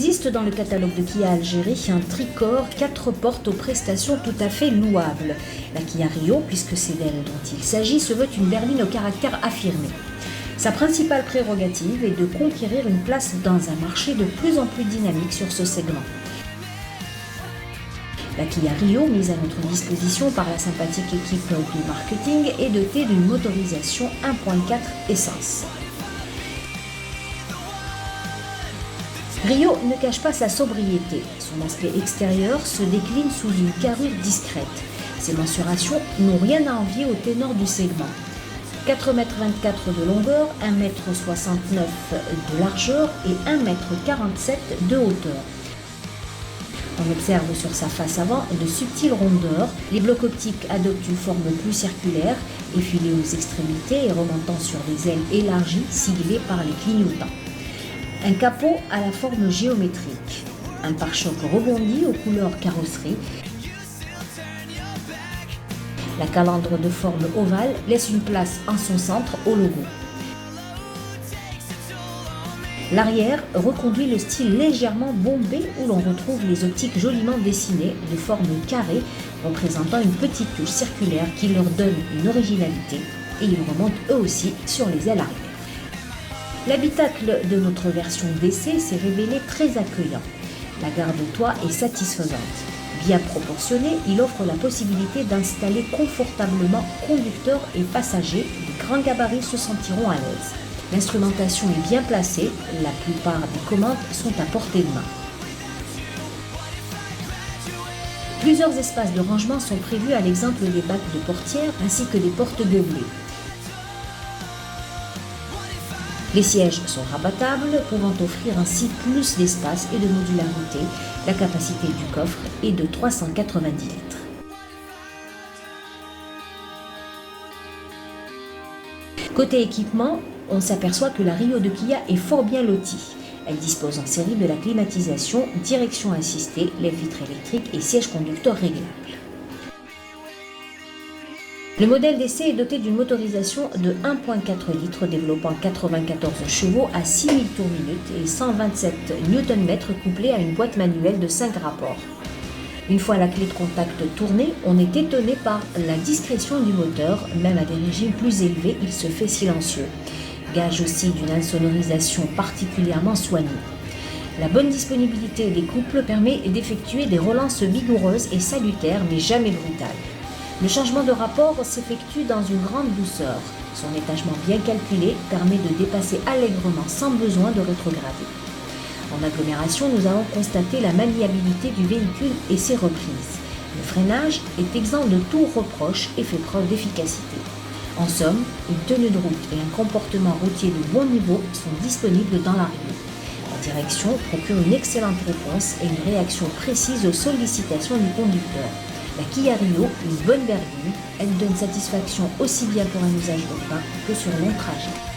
existe dans le catalogue de Kia Algérie un tricorps 4 portes aux prestations tout à fait louables. La Kia Rio, puisque c'est d'elle dont il s'agit, se veut une berline au caractère affirmé. Sa principale prérogative est de conquérir une place dans un marché de plus en plus dynamique sur ce segment. La Kia Rio, mise à notre disposition par la sympathique équipe du marketing, est dotée d'une motorisation 1.4 essence. Rio ne cache pas sa sobriété. Son aspect extérieur se décline sous une carrure discrète. Ses mensurations n'ont rien à envier au ténor du segment. 4,24 m de longueur, 1,69 m de largeur et 1,47 m de hauteur. On observe sur sa face avant de subtiles rondeurs. Les blocs optiques adoptent une forme plus circulaire, effilée aux extrémités et remontant sur des ailes élargies, siglées par les clignotants. Un capot à la forme géométrique, un pare-choc rebondi aux couleurs carrosserie. La calandre de forme ovale laisse une place en son centre au logo. L'arrière reconduit le style légèrement bombé où l'on retrouve les optiques joliment dessinées de forme carrée représentant une petite touche circulaire qui leur donne une originalité et ils remontent eux aussi sur les ailes arrière. L'habitacle de notre version DC s'est révélé très accueillant. La garde-toit est satisfaisante. Bien proportionné, il offre la possibilité d'installer confortablement conducteurs et passagers. Les grands gabarits se sentiront à l'aise. L'instrumentation est bien placée, la plupart des commandes sont à portée de main. Plusieurs espaces de rangement sont prévus à l'exemple des bacs de portières ainsi que des portes gueulées. Les sièges sont rabattables, pouvant offrir ainsi plus d'espace et de modularité. La capacité du coffre est de 390 litres. Côté équipement, on s'aperçoit que la Rio de Kia est fort bien lotie. Elle dispose en série de la climatisation, direction assistée, les vitres électriques et sièges conducteurs réglables. Le modèle DC est doté d'une motorisation de 1.4 litres développant 94 chevaux à 6000 tours minute et 127 Nm couplés à une boîte manuelle de 5 rapports. Une fois la clé de contact tournée, on est étonné par la discrétion du moteur, même à des régimes plus élevés, il se fait silencieux. Gage aussi d'une insonorisation particulièrement soignée. La bonne disponibilité des couples permet d'effectuer des relances vigoureuses et salutaires mais jamais brutales. Le changement de rapport s'effectue dans une grande douceur. Son étagement bien calculé permet de dépasser allègrement sans besoin de rétrograder. En agglomération, nous avons constaté la maniabilité du véhicule et ses reprises. Le freinage est exempt de tout reproche et fait preuve d'efficacité. En somme, une tenue de route et un comportement routier de bon niveau sont disponibles dans la Rio. La direction procure une excellente réponse et une réaction précise aux sollicitations du conducteur. La Kia Rio, une bonne berline, elle donne satisfaction aussi bien pour un usage urbain que sur long trajet.